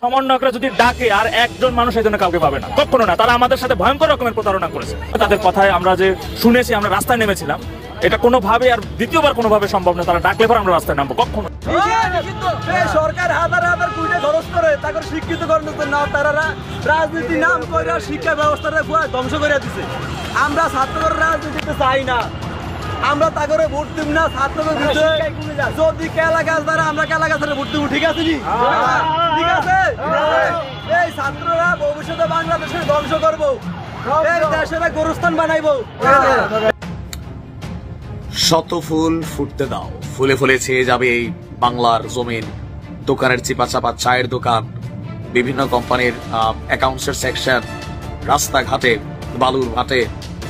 সমন্বয়করা যদি ডাকে আর একজন মানুষ এই জন্য কাউকে পাবে না, কখনো না। তারা আমাদের সাথে ভয়ঙ্কর রকমের প্রতারণা করেছে। তাদের কথায় আমরা যে শুনেছি, আমরা রাস্তায় নেমেছিলাম, এটা কোনোভাবে আর দ্বিতীয়বার কোনোভাবে সম্ভব না। তারা ডাকলে পর আমরা রাস্তায় নামবো, কখনো। সরকার হাজার হাজার কোটি খরচ করে তাকে শিক্ষিত করার না, তারা রাজনীতি নাম করে শিক্ষা ব্যবস্থাটা ধ্বংস করে দিছে। আমরা ছাত্ররা রাজনীতিতে চাই না, আমরা তাকে ভোট দিব না। ছাত্রদের যদি কেলা গাছ দ্বারা আমরা কেলা গাছের ভোট দিব, ঠিক আছে নি? ঠিক আছে। এই ছাত্ররা ভবিষ্যতে বাংলাদেশের ধ্বংস করবো, এই দেশের গোরস্থান বানাইবো। শত ফুল ফুটতে দাও, ফুলে ফুলে ছেয়ে যাবে এই বাংলার জমিন। দোকানের চিপা চাপা চায়ের দোকান, বিভিন্ন কোম্পানির অ্যাকাউন্টসের সেকশন, রাস্তাঘাটে বালুর ঘাটে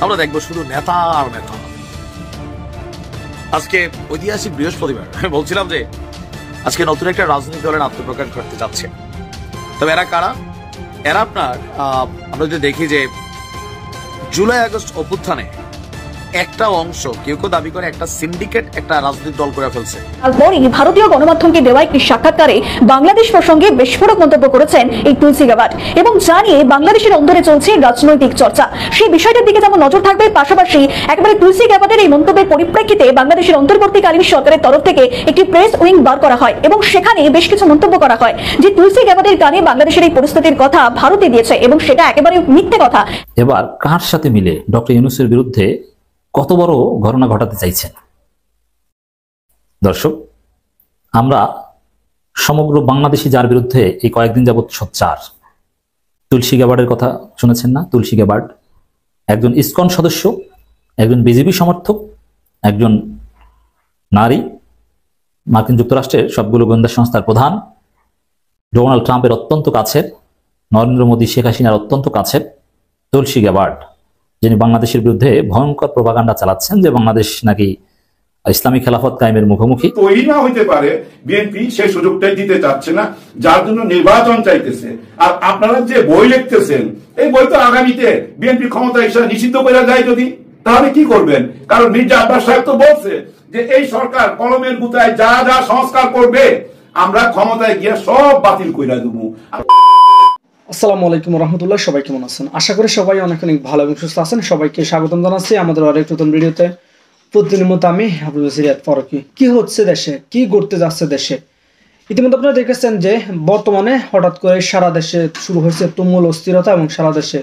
আমরা দেখবো শুধু নেতা আর নেতা। আজকে ঐতিহাসিক বৃহস্পতিবার, বলছিলাম যে আজকে নতুন একটা রাজনৈতিক দলের আত্মপ্রকাশ করতে যাচ্ছে। তবে এরা কারা? এরা আপনার আমরা যদি দেখি যে জুলাই আগস্ট অভ্যুত্থানে একটা অংশ কেউ কেউ দাবি করে একটা সিন্ডিকেট একটা রাজনৈতিক দল করে ফেলছে। তারপরই ভারতীয় গণমাধ্যমকে দেওয়া একটি সাক্ষাৎকারে বাংলাদেশ প্রসঙ্গে বিস্ফোরক মন্তব্য করেছেন এই তুলসী গ্যাবার্ড এবং জানিয়ে বাংলাদেশের অন্দরে চলছে রাজনৈতিক চর্চা। সেই বিষয়টার দিকে যেমন নজর থাকবে, পাশাপাশি একেবারে তুলসী গ্যাবার্ডের এই মন্তব্যের পরিপ্রেক্ষিতে বাংলাদেশের অন্তর্বর্তীকালীন সরকারের তরফ থেকে একটি প্রেস উইং বার করা হয় এবং সেখানে বেশ কিছু মন্তব্য করা হয় যে তুলসী গ্যাবার্ডের গানে বাংলাদেশের এই পরিস্থিতির কথা ভারতে দিয়েছে এবং সেটা একেবারে মিথ্যে কথা। এবার কার সাথে মিলে ডক্টর ইউনূসের বিরুদ্ধে কত বড় ঘটনা ঘটাতে চাইছেন? দর্শক, আমরা সমগ্র বাংলাদেশি যার বিরুদ্ধে এই কয়েকদিন যাবৎ সোচ্চার, তুলসী গ্যাবার্ডের কথা শুনেছেন না? তুলসী গ্যাবার্ড একজন ইসকন সদস্য, একজন বিজেপি সমর্থক, একজন নারী, মার্কিন যুক্তরাষ্ট্রের সবগুলো গোয়েন্দা সংস্থার প্রধান, ডোনাল্ড ট্রাম্পের অত্যন্ত কাছের, নরেন্দ্র মোদী শেখ হাসিনার অত্যন্ত কাছের তুলসী গ্যাবার্ড, যিনি বাংলাদেশের বিরুদ্ধে ভয়ঙ্কর প্রোপাগান্ডা চালাচ্ছেন যে বাংলাদেশ নাকি ইসলামী খেলাফত কায়েমের মুখোমুখি। তৈরি না হইতে পারে, বিএনপি সেই সুযোগটাই দিতে চাচ্ছে না, যার জন্য নির্বাচন চাইতেছে। আর আপনারা যে বই লিখতেছেন, এই বই তো আগামীতে বিএনপি ক্ষমতা হিসেবে নিষিদ্ধ করা যায় যদি, তাহলে কি করবেন? কারণ মির্জা আব্বাস সাহেব তো বলছে যে এই সরকার কলমের গুতায় যা যা সংস্কার করবে আমরা ক্ষমতায় গিয়ে সব বাতিল কইরা দেবো। আসসালামু আলাইকুম রহমতুল্লাহ, সবাই কেমন আছেন? আশা করি সবাই অনেক অনেক ভালো এবং সুস্থ আছেন। সবাইকে স্বাগতম জানাচ্ছি আমাদের আরেক নতুন ভিডিওতে। প্রতিদিনের মতো আমি হাফিজুল সিরাত ফারুকী। কি হচ্ছে দেশে, কি ঘটতে যাচ্ছে দেশে? ইতিমধ্যে আপনারা দেখেছেন যে বর্তমানে হঠাৎ করে সারা দেশে শুরু হয়েছে তুমুল অস্থিরতা এবং সারা দেশে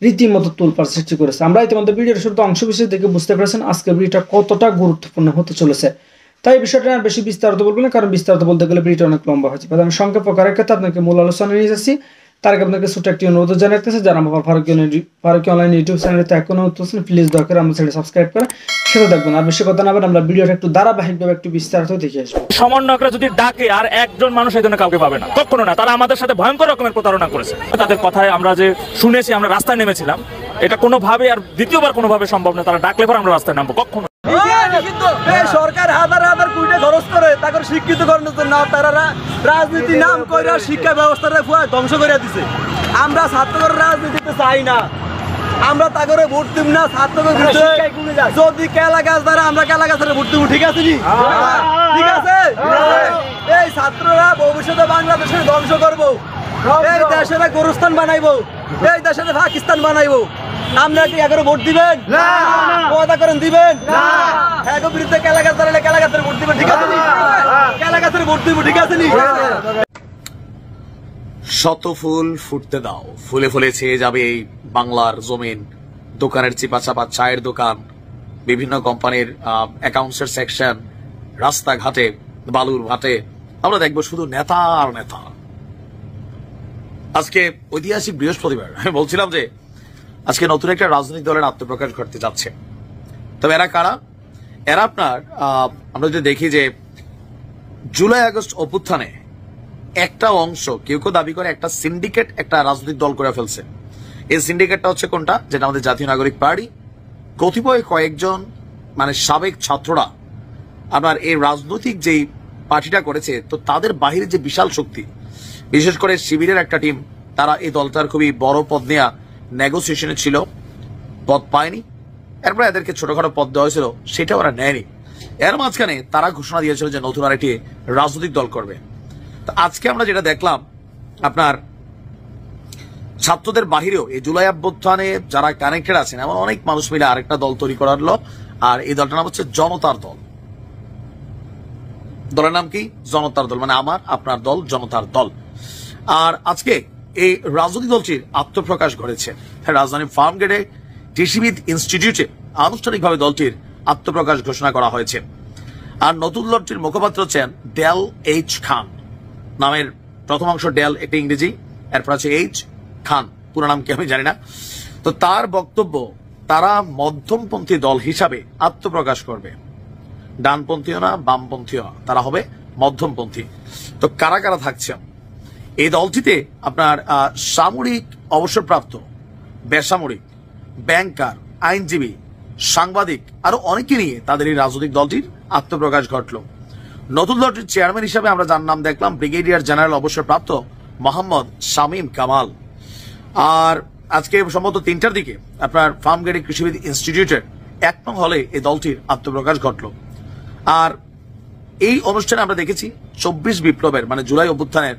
রীতিমতো তোলপাড় সৃষ্টি করেছে। আমরা ইতিমধ্যে ভিডিওর শুরুতে অংশ বিশেষ দেখে বুঝতে পেরেছেন আজকের ভিডিওটা কতটা গুরুত্বপূর্ণ হতে চলেছে। তাই এই বিষয়টা আর বেশি বিস্তারিত বলবো না, কারণ বিস্তারিত বলতে গেলে ভিডিওটা অনেক লম্বা হয়েছে। আমি সংক্ষেপ করার ক্ষেত্রে আপনাকে মূল আলোচনা নিয়ে যাচ্ছি। তার আগে আপনাকে ছোট্ট একটি অনুরোধ জানাতেছে, যারা আমার ফারুকী অনলাইন ইউটিউব চ্যানেলতে এখনো হচ্ছেন, প্লিজ দয়া করে আমার চ্যানেল সাবস্ক্রাইব করে সেটা দেখবেন। আর বেশি কথা না বলে আমরা ভিডিওটা একটু ধারাবাহিকভাবে একটু বিস্তারিত দেখে আসবো। সমন্বয়করা যদি ডাকে আর একজন মানুষ এই জন্য কাউকে পাবে না, কখনো না। তারা আমাদের সাথে ভয়ঙ্কর রকমের প্রতারণা করেছে। তাদের কথায় আমরা যে শুনেছি, আমরা রাস্তায় নেমেছিলাম, এটা কোনোভাবে আর দ্বিতীয়বার কোনোভাবে সম্ভব না। তারা ডাকলে পর আমরা রাস্তায় নামবো, কখনো। সরকার হাজার হাজার কোটি খরচ করে তাকে শিক্ষিত করার না, তারা রাজনীতি নাম করে শিক্ষা ব্যবস্থাটা ধ্বংস করে দিছে। আমরা ছাত্ররা রাজনীতিতে চাই না, আমরা তাকে ভোট দিব না। ছাত্রদের যদি কেলা গাছ দ্বারা আমরা কেলা গাছের ভোট দিব, ঠিক আছে নি? ঠিক আছে। এই ছাত্ররা ভবিষ্যতে বাংলাদেশের ধ্বংস করবো, এই দেশের গোরস্থান বানাইবো, এই দেশের পাকিস্তান বানাইবো। আমরা কি এগারো ভোট দিবেন? কথা করেন দিবেন? এগারো বিরুদ্ধে কেলা গাছ দাঁড়ালে কেলা গাছের ভোট দিবেন, ঠিক আছে নি? কেলা গাছের ভোট দিব, ঠিক আছে নি? শত ফুল ফুটতে দাও, ফুলে ফুলে ছেয়ে যাবে এই বাংলার জমিন। দোকানের চিপা চাপা চায়ের দোকান, বিভিন্ন কোম্পানির অ্যাকাউন্টসের সেকশন, রাস্তাঘাটে বালুর ঘাটে আমরা দেখবো শুধু নেতা আর নেতা। আজকে ঐতিহাসিক বৃহস্পতিবার, বলছিলাম যে আজকে নতুন একটা রাজনৈতিক দলের আত্মপ্রকাশ ঘটতে যাচ্ছে। তবে এরা কারা? এরা আপনার আমরা যদি দেখি যে জুলাই আগস্ট অভ্যুত্থানে একটা অংশ কেউ কেউ দাবি করে একটা সিন্ডিকেট একটা রাজনৈতিক দল করে ফেলছে। এই সিন্ডিকেটটা হচ্ছে কোনটা? যেটা আমাদের জাতীয় নাগরিক পার্টি, কতিপয় কয়েকজন মানে সাবেক ছাত্ররা আপনার এই রাজনৈতিক যেই পার্টিটা করেছে, তো তাদের বাহিরে যে বিশাল শক্তি, বিশেষ করে শিবিরের একটা টিম, তারা এই দলটার খুবই বড় পদ নেওয়া নেগোসিয়েশনে ছিল, পদ পায়নি। এরপরে এদেরকে ছোটখাটো পদ দেওয়া হয়েছিল, সেটা ওরা নেয়নি। এর মাঝখানে তারা ঘোষণা দিয়েছিল যে নতুন আর একটি রাজনৈতিক দল করবে। তো আজকে আমরা যেটা দেখলাম আপনার ছাত্রদের বাহিরেও এই জুলাই অভ্যুত্থানে যারা কানেক্টেড আছেন এমন অনেক মানুষ মিলে আরেকটা দল তৈরি করা হলো। আর এই দলটার নাম হচ্ছে জনতার দল। দলের নাম কি? জনতার দল, মানে আমার আপনার দল, জনতার দল। আর আজকে এই রাজনৈতিক দলটির আত্মপ্রকাশ ঘটেছে রাজধানীর ফার্মগেটে কৃষিবিদ ইনস্টিটিউটে আনুষ্ঠানিকভাবে দলটির আত্মপ্রকাশ ঘোষণা করা হয়েছে। আর নতুন দলটির মুখপাত্র হচ্ছেন ডেল এইচ খান নামের, প্রথম অংশ ডেল একটা ইংরেজি, এরপর আছে এইচ খান, পুরো নাম কি আমি জানি না। তো তার বক্তব্য, তারা মধ্যমপন্থী দল হিসাবে আত্মপ্রকাশ করবে, ডানপন্থীও না বামপন্থীও না, তারা হবে মধ্যমপন্থী। তো কারা কারা থাকছে এই দলটিতে? আপনার সামরিক অবসরপ্রাপ্ত, বেসামরিক, ব্যাংকার, আইনজীবী, সাংবাদিক, আরো অনেকে নিয়ে তাদের এই রাজনৈতিক দলটির আত্মপ্রকাশ ঘটল। নতুন দলটির চেয়ারম্যান হিসাবে আমরা যার নাম দেখলাম ব্রিগেডিয়ার জেনারেল অবসরপ্রাপ্ত মোহাম্মদ শামীম কামাল। আর আজকে সম্ভবত 3টার দিকে আপনার ফার্মগেট কৃষিবিদ ইনস্টিটিউটের 1 নং হলে এই দলটির আত্মপ্রকাশ ঘটল। আর এই অনুষ্ঠানে আমরা দেখেছি 24 বিপ্লবের মানে জুলাই অভ্যুত্থানের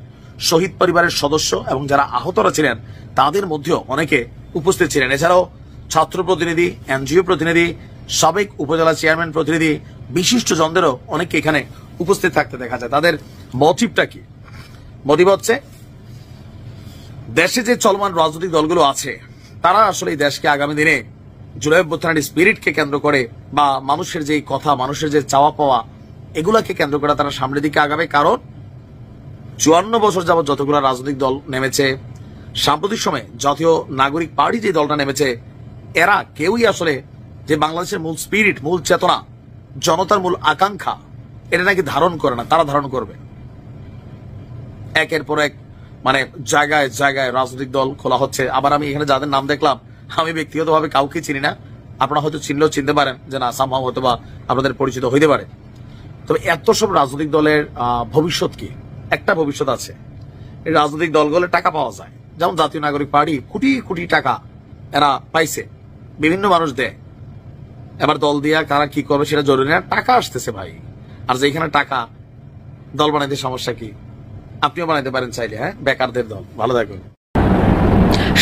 শহীদ পরিবারের সদস্য এবং যারা আহতরা ছিলেন তাদের মধ্যেও অনেকে উপস্থিত ছিলেন। এছাড়াও ছাত্র প্রতিনিধি, এনজিও প্রতিনিধি, সাবেক উপজেলা চেয়ারম্যান প্রতিনিধি, বিশিষ্ট জনদেরও অনেকে এখানে উপস্থিত থাকতে দেখা যায়। তাদের মোটিভটা কি? মোটিভ হচ্ছে দেশে যে চলমান রাজনৈতিক দলগুলো আছে তারা আসলে এই দেশকে আগামী দিনে জুলাই অভ্যুত্থানের স্পিরিটকে কেন্দ্র করে বা মানুষের যে কথা, মানুষের যে চাওয়া পাওয়া, এগুলাকে কেন্দ্র করে তারা সামনের দিকে আগাবে। কারণ 54 বছর যাবত যতগুলো রাজনৈতিক দল নেমেছে, সাম্প্রতিক সময়ে জাতীয় নাগরিক পার্টি যে দলটা নেমেছে, এরা কেউই আসলে যে বাংলাদেশের মূল স্পিরিট, মূল চেতনা, জনতার মূল আকাঙ্ক্ষা, এটা নাকি ধারণ করে না। তারা ধারণ করবে। একের পর এক মানে জায়গায় জায়গায় রাজনৈতিক দল খোলা হচ্ছে। আবার আমি এখানে যাদের নাম দেখলাম, আমি ব্যক্তিগতভাবে কাউকে চিনি না, আপনারা হয়তো চিনলেও চিনতে পারেন যে না সামহাও হয়তো বা আপনাদের পরিচিত হইতে পারে। তবে এত সব রাজনৈতিক দলের ভবিষ্যৎ কি? একটা ভবিষ্যৎ আছে, এই রাজনৈতিক দলগুলো টাকা পাওয়া যায়। যেমন জাতীয় নাগরিক পার্টি কোটি কোটি টাকা এরা পাইছে, বিভিন্ন মানুষ দেয়। এবার দল দিয়া কারা কি করবে সেটা জরুরি না, টাকা আসতেছে ভাই। আর যেখানে টাকা, দল বানাইতে সমস্যা কি? আপনিও বানাইতে পারেন চাইলে। হ্যাঁ, বেকারদের দল। ভালো থাকুন।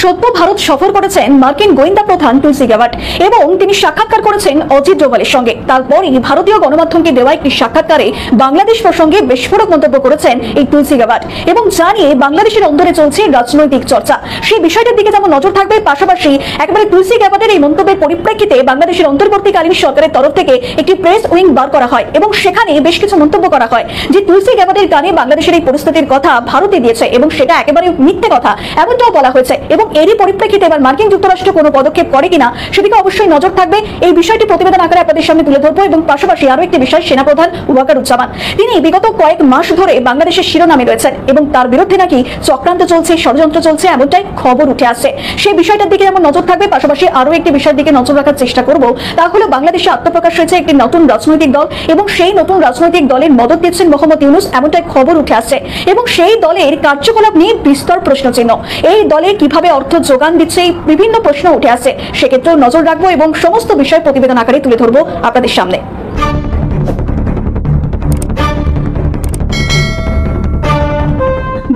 সদ্য ভারত সফর করেছেন মার্কিন গোয়েন্দা প্রধান তুলসী গ্যাবার্ড এবং তিনি সাক্ষাৎকার করেছেন অজিত ডোভালের সঙ্গে। তারপরই ভারতীয় গণমাধ্যমকে দেওয়া একটি সাক্ষাৎকারে বাংলাদেশ প্রসঙ্গে বিস্ফোরক মন্তব্য করেছেন এই তুলসী গ্যাবার্ড এবং জানিয়ে বাংলাদেশের অন্দরে চলছে রাজনৈতিক চর্চা। সেই বিষয়টার দিকে যেমন নজর থাকবে, পাশাপাশি একেবারে তুলসী গ্যাবার্ডের এই মন্তব্যের পরিপ্রেক্ষিতে বাংলাদেশের অন্তর্বর্তীকালীন সরকারের তরফ থেকে একটি প্রেস উইং বার করা হয় এবং সেখানে বেশ কিছু মন্তব্য করা হয় যে তুলসী গ্যাবার্ডের গানে বাংলাদেশের এই পরিস্থিতির কথা ভারতে দিয়েছে এবং সেটা একেবারে মিথ্যে কথা, এমনটাও বলা হয়েছে। এবং এরই পরিপ্রেক্ষিতে এবার মার্কিন যুক্তরাষ্ট্র কোনো পদক্ষেপ করে কিনা সেদিকে অবশ্যই নজর থাকবে। এই বিষয়টি প্রতিবেদন আকারে আপনাদের সামনে তুলে ধরবো। এবং পাশাপাশি আরো একটি বিষয়, সেনাপ্রধান ওয়াকারুজ্জামান তিনি বিগত কয়েক মাস ধরে বাংলাদেশের শিরোনামে রয়েছেন এবং তার বিরুদ্ধে নাকি চক্রান্ত চলছে, ষড়যন্ত্র চলছে, এমনটাই খবর উঠে আসছে। সেই বিষয়টার দিকে যেমন নজর থাকবে, পাশাপাশি আরো একটি বিষয়ের দিকে নজর রাখার চেষ্টা করব। তা হলো বাংলাদেশে আত্মপ্রকাশ হয়েছে একটি নতুন রাজনৈতিক দল এবং সেই নতুন রাজনৈতিক দলের মদত দিচ্ছেন মোহাম্মদ ইউনূস, এমনটাই খবর উঠে আসছে। এবং সেই দলের কার্যকলাপ নিয়ে বিস্তর প্রশ্নচিহ্ন। এই দলে কিভাবে অর্থ যোগান দিচ্ছে, বিভিন্ন প্রশ্ন উঠে আসছে। সেক্ষেত্রেও নজর রাখবো এবং সমস্ত বিষয় প্রতিবেদন আকারে তুলে ধরবো আপনাদের সামনে।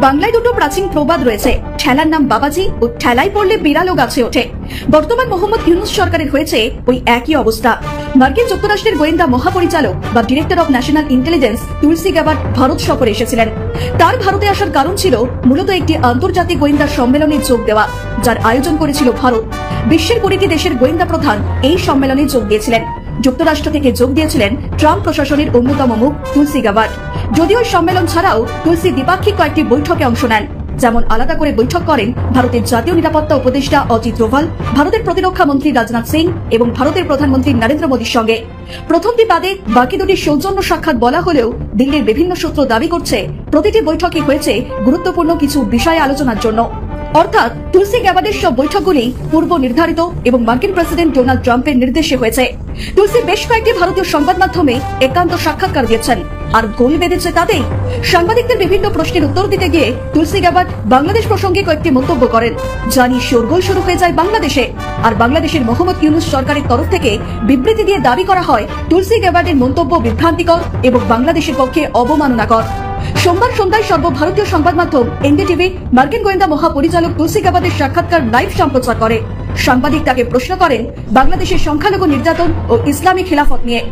বাংলায় দুটো প্রাচীন প্রবাদ রয়েছে, ঠেলার নাম বাবাজি ও ঠেলাই পড়লে বিড়ালও গাছে ওঠে। বর্তমান মোহাম্মদ ইউনূস সরকারের হয়েছে ওই একই অবস্থা। মার্কিন যুক্তরাষ্ট্রের গোয়েন্দা মহাপরিচালক বা director of national intelligence Tulsi Gabbard Bharat সফরে এসেছিলেন। তার ভারতে আসার কারণ ছিল মূলত একটি আন্তর্জাতিক গোয়েন্দা সম্মেলনে যোগ দেওয়া, যার আয়োজন করেছিল ভারত। বিশ্বের 20টি দেশের গোয়েন্দা প্রধান এই সম্মেলনে যোগ দিয়েছিলেন। যুক্তরাষ্ট্র থেকে যোগ দিয়েছিলেন ট্রাম্প প্রশাসনের অন্যতম মুখ তুলসী গ্যাবার্ড। যদিও সম্মেলন ছাড়াও তুলসী দ্বিপাক্ষিক কয়েকটি বৈঠকে অংশ নেন, যেমন আলাদা করে বৈঠক করেন ভারতের জাতীয় নিরাপত্তা উপদেষ্টা অজিত ডোভাল, ভারতের প্রতিরক্ষা মন্ত্রী রাজনাথ সিং এবং ভারতের প্রধানমন্ত্রী নরেন্দ্র মোদীর সঙ্গে। প্রথমটি বাদে বাকি দুটি সৌজন্য সাক্ষাৎ বলা হলেও দিল্লির বিভিন্ন সূত্র দাবি করছে প্রতিটি বৈঠকই হয়েছে গুরুত্বপূর্ণ কিছু বিষয়ে আলোচনার জন্য। অর্থাৎ তুলসী গ্যাবার্ডের সব বৈঠকগুলি পূর্ব নির্ধারিত এবং মার্কিন প্রেসিডেন্ট ডোনাল্ড ট্রাম্পের নির্দেশে হয়েছে। তুলসী বেশ কয়েকটি ভারতীয় সংবাদ মাধ্যমে একান্ত সাক্ষাৎকার দিয়েছেন, আর গোল বেঁধেছে তাতেই। সাংবাদিকদের বিভিন্ন প্রশ্নের উত্তর দিতে গিয়ে তুলসী গ্যাবার্ড বাংলাদেশ প্রসঙ্গে কয়েকটি মন্তব্য করেন, যা নিয়ে শোরগোল শুরু হয়ে যায় বাংলাদেশে। আর বাংলাদেশের মোহাম্মদ ইউনূস সরকারের তরফ থেকে বিবৃতি দিয়ে দাবি করা হয় তুলসী গ্যাবার্ডের মন্তব্য বিভ্রান্তিকর এবং বাংলাদেশের পক্ষে অবমাননাকর। সোমবার সন্ধ্যায় সর্বভারতীয় সংবাদ মাধ্যম এনডিটিভি মার্কিন গোয়েন্দা মহাপরিচালক তুলসী গাবাদের সাক্ষাৎকার লাইভ সম্প্রচার করে। সাংবাদিক তাকে প্রশ্ন করেন বাংলাদেশের সংখ্যালঘু নির্যাতন ও ইসলামী খিলাফত নিয়ে।